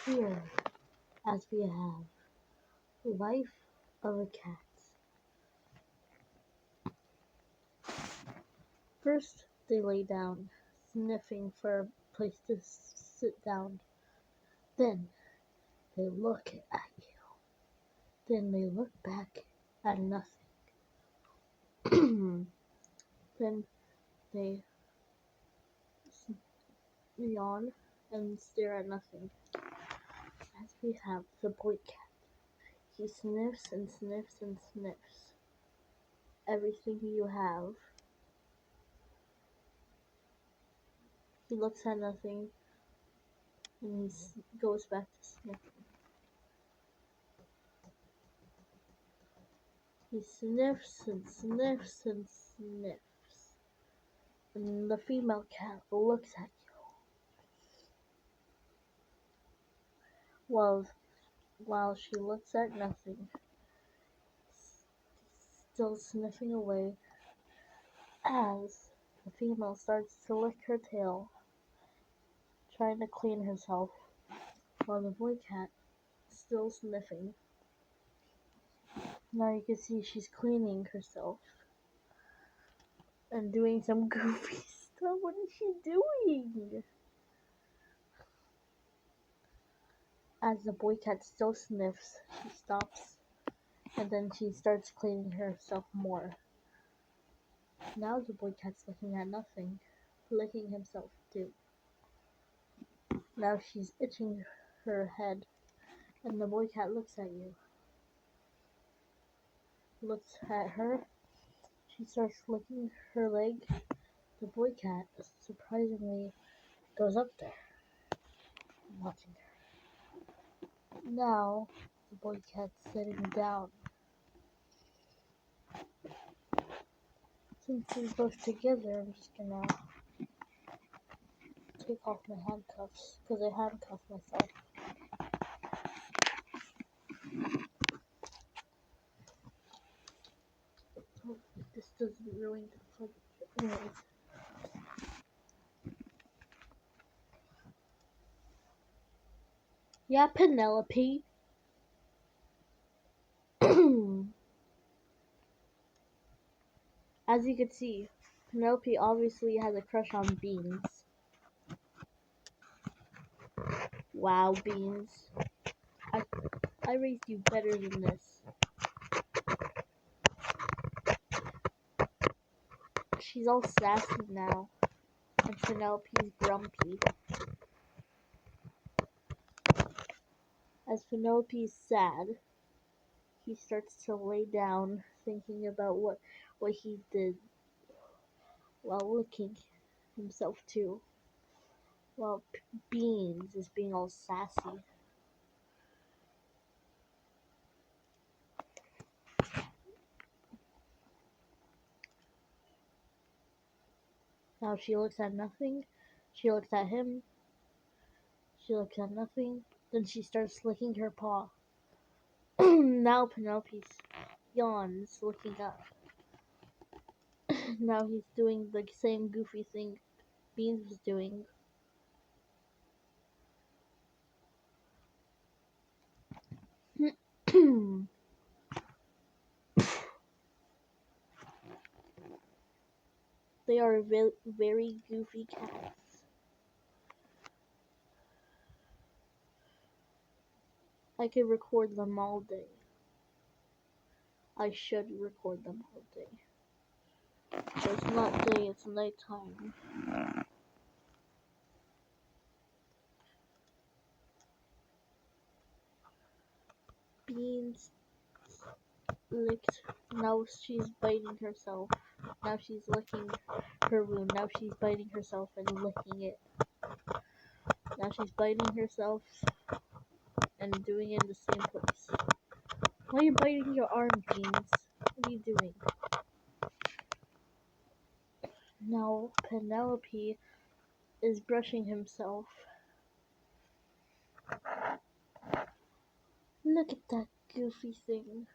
Here, as we have Life of a Cat. First, they lay down, sniffing for a place to sit down. Then, they look at you. Then they look back at nothing. Then they yawn and stare at nothing. As we have the boy cat. He sniffs and sniffs and sniffs everything you have. He looks at nothing and he goes back to sniffing. He sniffs and sniffs and sniffs. And the female cat looks at you while she looks at nothing, still sniffing away as the female starts to lick her tail, trying to clean herself, while the boy cat still sniffing. Now you can see she's cleaning herself and doing some goofy stuff. What is she doing? As the boy cat still sniffs, she stops and then she starts cleaning herself more. Now the boy cat's looking at nothing, licking himself too. Now she's itching her head and the boy cat looks at you. Looks at her. She starts licking her leg. The boy cat surprisingly goes up there, watching her. Now the boy cat's sitting down. Since we're both together, I'm just gonna take off my handcuffs because I handcuffed myself. Hope this doesn't ruin the footage. Anyways. Yeah, Penelope. As you can see, Penelope obviously has a crush on Beans. Wow, Beans. I raised you better than this. She's all sassy now, and Penelope's grumpy. As Penelope's sad, he starts to lay down, thinking about what he did while licking himself too, while Beans is being all sassy. Now she looks at nothing, she looks at him, she looks at nothing, then she starts licking her paw. Now Penelope yawns, looking up. Now he's doing the same goofy thing Beans was doing. They are very goofy cats. I could record them all day. I should record them all day. But it's not day, it's nighttime. Beans licked. Now she's biting herself. Now she's licking her wound. Now she's biting herself and licking it. Now she's biting herself and doing it in the same place. Why are you biting your arm, Beans? What are you doing? Now Penelope is brushing himself. Look at that goofy thing.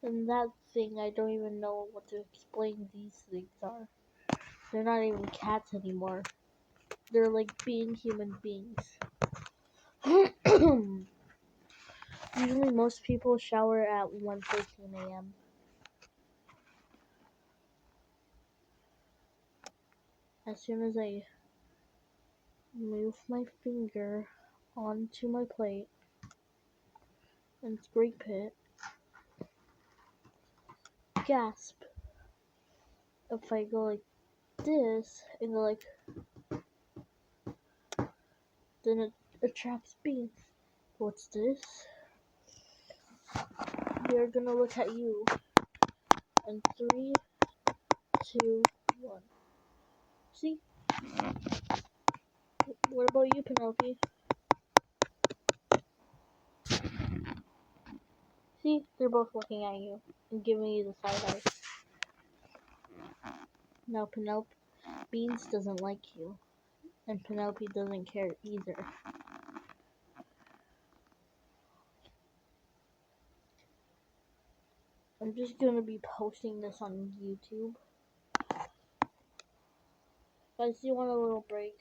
And that thing, I don't even know what to explain these things are. They're not even cats anymore. They're like being human beings. Usually most people shower at 1:13 a.m. As soon as I move my finger onto my plate and spray pit, gasp. If I go like this and go like, then it attracts beans. What's this? They're gonna look at you. And 3, 2, 1. See? What about you, Penelope? See? They're both looking at you and giving you the side eye. Now Penelope Beans doesn't like you. And Penelope doesn't care either. I'm just gonna be posting this on YouTube. Guys, do you want a little break?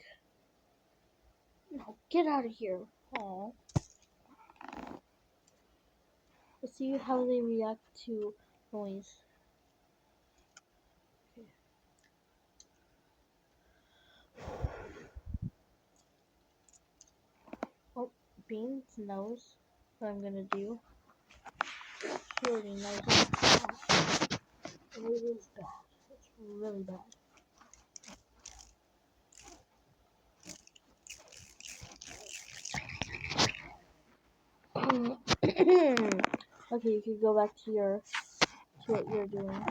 No, get out of here. Aww. Let's see how they react to noise. Okay. Oh, Beans knows what I'm gonna do. She already knows it. And it is bad. It's really bad. Okay, you can go back to what you're doing.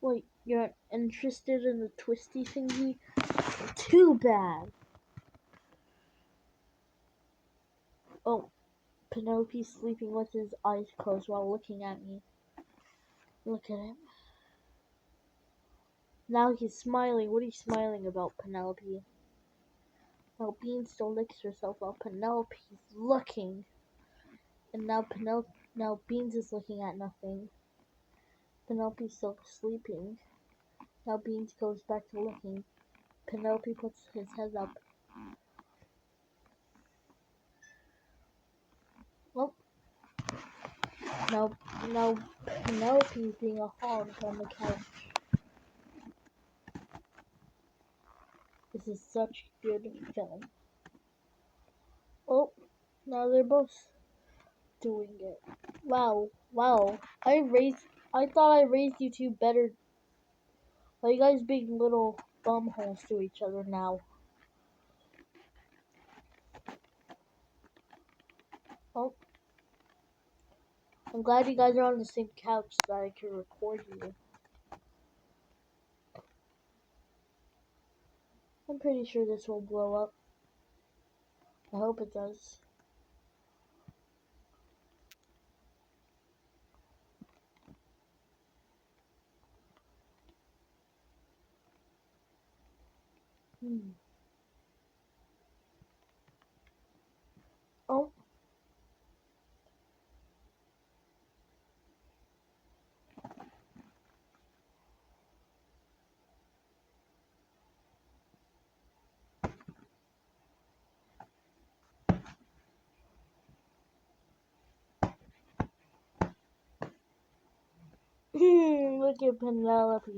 Wait, you're not interested in the twisty thingy? Too bad. Oh, Penelope's sleeping with his eyes closed while looking at me. Look at him. Now he's smiling. What are you smiling about, Penelope? Now Bean still licks herself while Penelope's looking. And now Beans is looking at nothing. Penelope's still sleeping. Now Beans goes back to looking. Penelope puts his head up. Well, now Penelope's being a hog on the couch. This is such good film. Oh, now they're both doing it. Wow. I thought I raised you two better. Why are you guys being little bumholes to each other now? Oh. I'm glad you guys are on the same couch so that I can record you. I'm pretty sure this will blow up. I hope it does. Oh. Look at Penelope.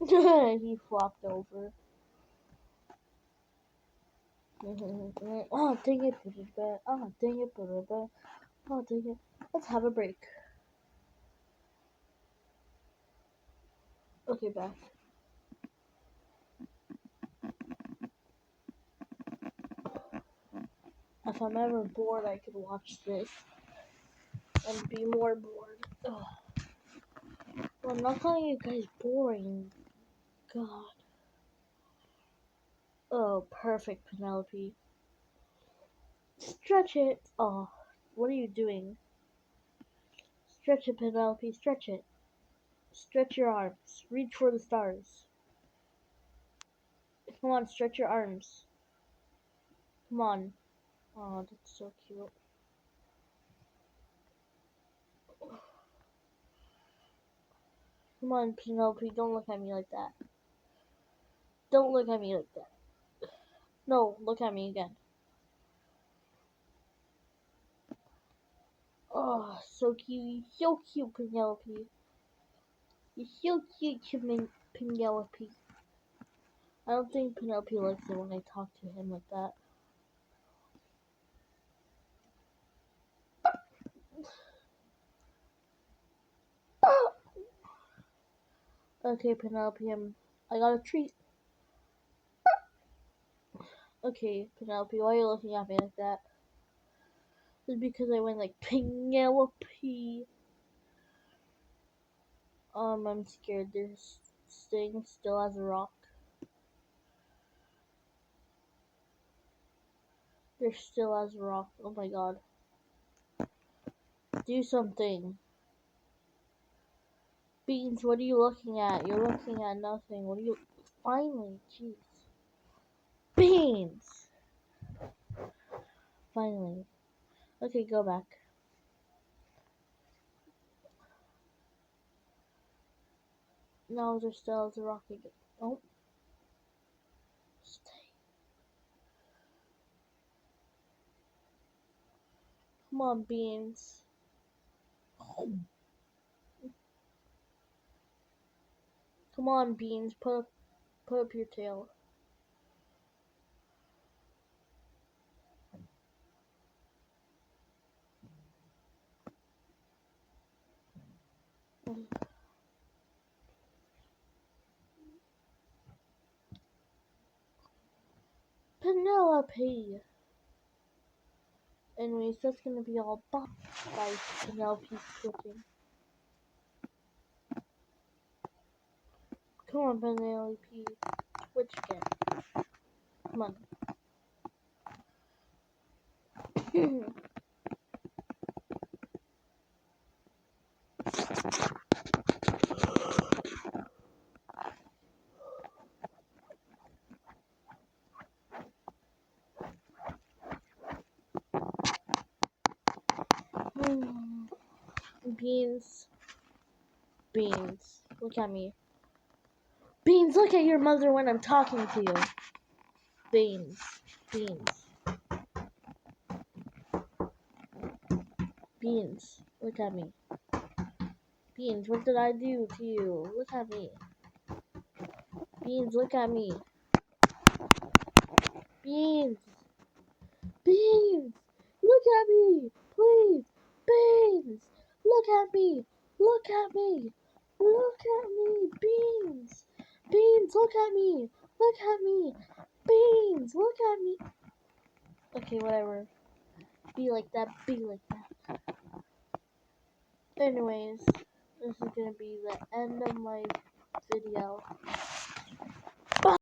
He flopped over. Oh, dang it, put it back. Oh, dang it, put it back. Oh, dang it. Let's have a break. Okay, back. If I'm ever bored, I could watch this and be more bored. Ugh. Well, I'm not calling you guys boring. God. Oh, perfect, Penelope. Stretch it. Oh, what are you doing? Stretch it, Penelope. Stretch it. Stretch your arms. Reach for the stars. Come on, stretch your arms. Come on. Oh, that's so cute. Come on, Penelope, don't look at me like that. Don't look at me like that. No, look at me again. Oh, so cute. So cute, Penelope. You're so cute, Penelope. I don't think Penelope likes it when I talk to him like that. Okay, Penelope, I got a treat. Okay, Penelope, why are you looking at me like that? It's because I went like, Penelope. I'm scared. They're staying still as a rock. They're still as a rock. Oh my god. Do something. Beans, what are you looking at? You're looking at nothing. What are you... Finally, jeez. Beans! Finally. Okay, go back. Now they're still as a rock again. Oh. Stay. Come on, Beans. Come on, Beans. Put up your tail. Penelope! Anyways, that's gonna be all by Penelope's cooking. Come on, Penelope. Which again? Come on. Beans. Beans. Look at me. Beans, look at your mother when I'm talking to you. Beans. Beans. Beans. Look at me. Beans, what did I do to you? Look at me. Beans, look at me. Beans. Beans. Look at me. Please. Beans. Look at me. Look at me. Look at me. Beans. Beans, look at me. Look at me. Beans, look at me. Okay, whatever. Be like that. Be like that. Anyways, this is gonna be the end of my video.